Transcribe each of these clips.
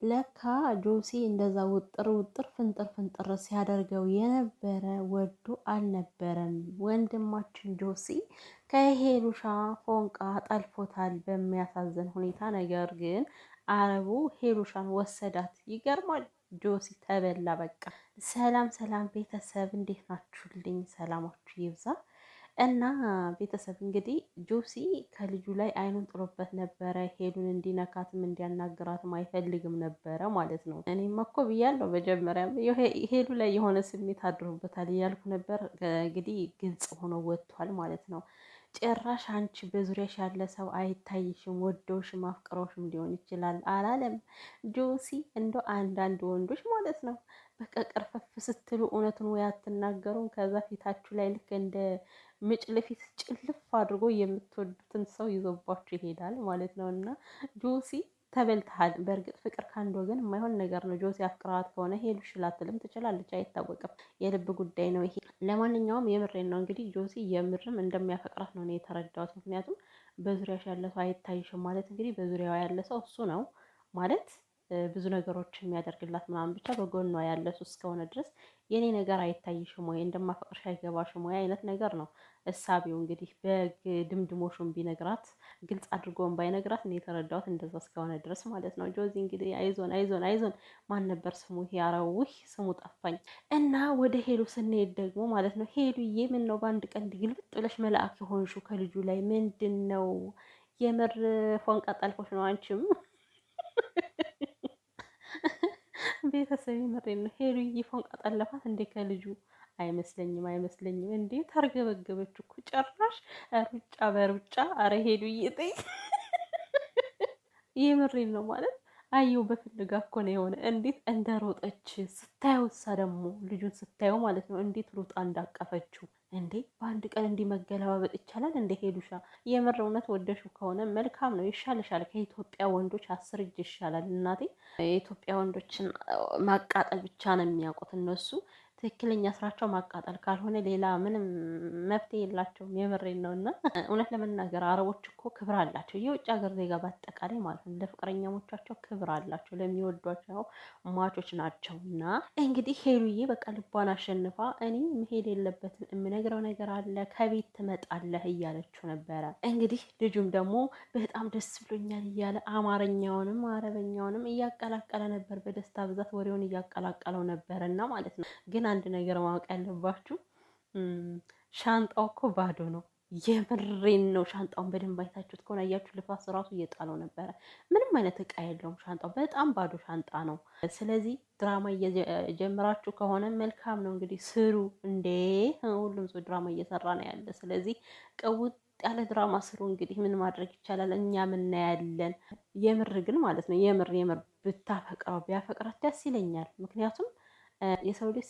ለካ ጆሲ እንደዛ ውጥር ውጥር ፍንጥር ፍንጥር ሲያደርገው የነበረ ወዶ አልነበረም። ወንድማችን ጆሲ ከሄሉሻ ፎንቃ ጠልፎታል በሚያሳዝን ሁኔታ። ነገር ግን አረቡ ሄሉሻን ወሰዳት። ይገርማል። ጆሲ ተበላ በቃ። ሰላም ሰላም ቤተሰብ እንዴት ናችሁልኝ? ሰላማችሁ ይብዛ። እና ቤተሰብ እንግዲህ ጆሲ ከልጁ ላይ አይኑን ጥሎበት ነበረ። ሄሉን እንዲነካትም እንዲያናግራትም አይፈልግም ነበረ ማለት ነው። እኔም እኮ ብያለሁ መጀመሪያም ሄሉ ላይ የሆነ ስሜት አድሮበታል እያልኩ ነበር። እንግዲህ ግልጽ ሆኖ ወጥቷል ማለት ነው። ጭራሽ አንቺ በዙሪያሽ ያለ ሰው አይታይሽም፣ ወደውሽም አፍቅረውሽም ሊሆን ይችላል አላለም ጆሲ። እንደ አንዳንድ ወንዶች ማለት ነው በቃ ቅርፈፍ ስትሉ እውነቱን ወይ አትናገሩም። ከዛ ፊታችሁ ላይ ልክ እንደ ምጭ ለፊት ጭልፍ አድርጎ የምትወዱትን ሰው ይዞባችሁ ይሄዳል ማለት ነው። እና ጆሲ ተበልተሃል። በእርግጥ ፍቅር ከአንድ ወገን የማይሆን ነገር ነው። ጆሲ አፍቅራት ከሆነ ሄሉሽ ላትልም ትችላለች፣ አይታወቅም። የልብ ጉዳይ ነው ይሄ። ለማንኛውም የምሬን ነው እንግዲህ ጆሲ የምርም እንደሚያፈቅራት ነው የተረዳሁት። ምክንያቱም በዙሪያሽ ያለ ሰው አይታይሽም ማለት እንግዲህ በዙሪያዋ ያለ ሰው እሱ ነው ማለት ብዙ ነገሮችን የሚያደርግላት ምናምን ብቻ በጎኗ ያለ እሱ እስከሆነ ድረስ የኔ ነገር አይታይሽም ወይ እንደማፈቅርሽ አይገባሽም ወይ አይነት ነገር ነው እሳቤው። እንግዲህ በድምድሞሹን ቢነግራት ግልጽ አድርጎን ባይነግራት እኔ የተረዳሁት እንደዛ እስከሆነ ድረስ ማለት ነው። ጆዚ እንግዲህ አይዞን አይዞን አይዞን ማን ነበር ስሙ? ያረውህ ስሙ ጠፋኝ። እና ወደ ሄሉ ስንሄድ ደግሞ ማለት ነው ሄሉዬ ምን ነው በአንድ ቀን ግልብጥ ብለሽ መልአክ የሆንሹ ከልጁ ላይ ምንድን ነው? የምር ፎንቃ ጠልፎሽ ነው አንቺም ቤተሰብ ምሬን ነው። ሄሉዬ ፎንቃ ጠለፋት እንዴ ከልጁ? አይመስለኝም አይመስለኝም። እንዴ ታርገበገበች እኮ ጨራሽ ሩጫ በሩጫ። አረ ሄሉዬ ጠይ የምሬን ነው ማለት አየው በፍልጋ እኮ ነው የሆነ እንዴት እንደሮጠች ስታየው፣ እሳ ደግሞ ልጁን ስታየው ማለት ነው እንዴት ሩጣ እንዳቀፈችው። እንዴ በአንድ ቀን እንዲህ መገለባበጥ ይቻላል እንዴ? ሄሉሻ የምር እውነት ወደሹ ከሆነ መልካም ነው፣ ይሻልሻል። ከኢትዮጵያ ወንዶች 10 እጅ ይሻላል እናቴ። የኢትዮጵያ ወንዶችን ማቃጠል ብቻ ነው የሚያውቁት እነሱ። ትክክለኛ ስራቸው ማቃጠል ካልሆነ ሌላ ምንም መፍትሄ የላቸውም። የምሬን ነው። እና እውነት ለመናገር አረቦች እኮ ክብር አላቸው። የውጭ ሀገር ዜጋ በአጠቃላይ ማለት ነው ለፍቅረኛሞቻቸው ክብር አላቸው፣ ለሚወዷቸው ማቾች ናቸው። እና እንግዲህ ሄሉዬ በቃ ልቧን አሸንፋ እኔ መሄድ የለበትም የምነግረው ነገር አለ ከቤት ትመጣለህ እያለችው ነበረ። እንግዲህ ልጁም ደግሞ በጣም ደስ ብሎኛል እያለ አማርኛውንም አረበኛውንም እያቀላቀለ ነበር። በደስታ ብዛት ወሬውን እያቀላቀለው ነበር እና ማለት ነው። ግን አንድ ነገር ማወቅ ያለባችሁ ሻንጣው እኮ ባዶ ነው። የምሬን ነው። ሻንጣውን በደንብ አይታችሁት ከሆነ አያችሁ፣ ልፋስ ራሱ እየጣለው ነበረ። ምንም አይነት እቃ የለውም ሻንጣው፣ በጣም ባዶ ሻንጣ ነው። ስለዚህ ድራማ እየጀመራችሁ ከሆነ መልካም ነው። እንግዲህ ስሩ እንዴ! ሁሉም ሰው ድራማ እየሰራ ነው ያለ። ስለዚህ ቀውጥ ያለ ድራማ ስሩ። እንግዲህ ምን ማድረግ ይቻላል? እኛ ምናያለን። የምር ግን ማለት ነው የምር ብታፈቅረው ቢያፈቅራት ደስ ይለኛል። ምክንያቱም የሰው ልጅ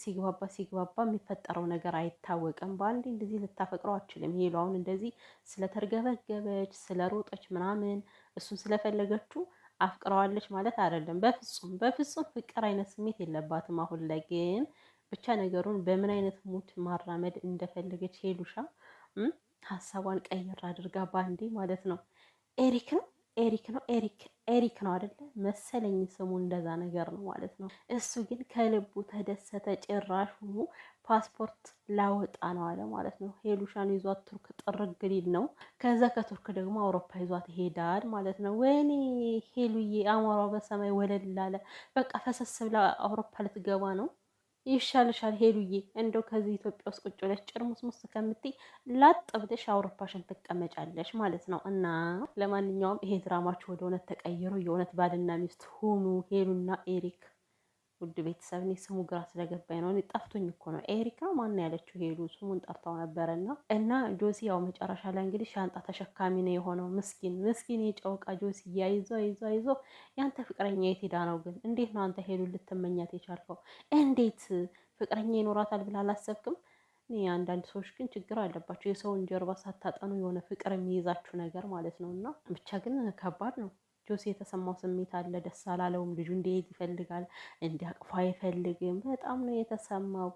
ሲግባባ የሚፈጠረው ነገር አይታወቅም። በአንዴ እንደዚህ ልታፈቅረው አችልም። ሄሉ አሁን እንደዚህ ስለተርገበገበች ስለሮጠች ምናምን እሱን ስለፈለገችው አፍቅረዋለች ማለት አይደለም። በፍጹም በፍጹም ፍቅር አይነት ስሜት የለባትም። አሁን ላይ ግን ብቻ ነገሩን በምን አይነት ሙድ ማራመድ እንደፈለገች ሄሉሻ ሀሳቧን ቀይር አድርጋ ባንዴ ማለት ነው። ኤሪክ ነው ኤሪክ ነው አይደለ መሰለኝ ስሙ፣ እንደዛ ነገር ነው ማለት ነው። እሱ ግን ከልቡ ተደሰተ። ጭራሹኑ ፓስፖርት ላወጣ ነው አለ ማለት ነው። ሄሉሻን ይዟት ቱርክ ጥርግ ሊል ነው። ከዛ ከቱርክ ደግሞ አውሮፓ ይዟት ይሄዳል ማለት ነው። ወይኔ ሄሉዬ አሞሯ በሰማይ ወለል አለ። በቃ ፈሰስ ብላ አውሮፓ ልትገባ ነው። ይሻልሻል ሄሉዬ፣ እንደው ከዚህ ኢትዮጵያ ውስጥ ቁጭ ብለሽ ጭርሙስሙስ ከምትይ ላጥ ብለሽ አውሮፓሽን ትቀመጫለሽ ማለት ነው። እና ለማንኛውም ይሄ ድራማችሁ ወደ እውነት ተቀይሮ የእውነት ባልና ሚስት ሁኑ ሄሉና ኤሪክ። ውድ ቤተሰብ እኔ ስሙ ግራ ስለገባኝ ነው። እኔ ጠፍቶኝ እኮ ነው። ኤሪክ ነው ማን ያለችው ሄሉ ስሙን ጠርታው ነበረና እና ጆሲ ያው መጨረሻ ላይ እንግዲህ ሻንጣ ተሸካሚ ነው የሆነው። ምስኪን የጨውቃ ጆሲ አይዞ ያንተ ፍቅረኛ የት ሄዳ ነው ግን? እንዴት ነው አንተ ሄሉ ልትመኛት የቻልከው? እንዴት ፍቅረኛ ይኖራታል ብላ አላሰብክም? አንዳንድ ሰዎች ግን ችግር አለባቸው። የሰውን ጀርባ ሳታጠኑ የሆነ ፍቅር የሚይዛችሁ ነገር ማለት ነው። እና ብቻ ግን ከባድ ነው። ጆሲ የተሰማው ስሜት አለ። ደስ አላለውም። ልጁ እንዲሄድ ይፈልጋል፣ እንዲያቅፋ አይፈልግም። በጣም ነው የተሰማው።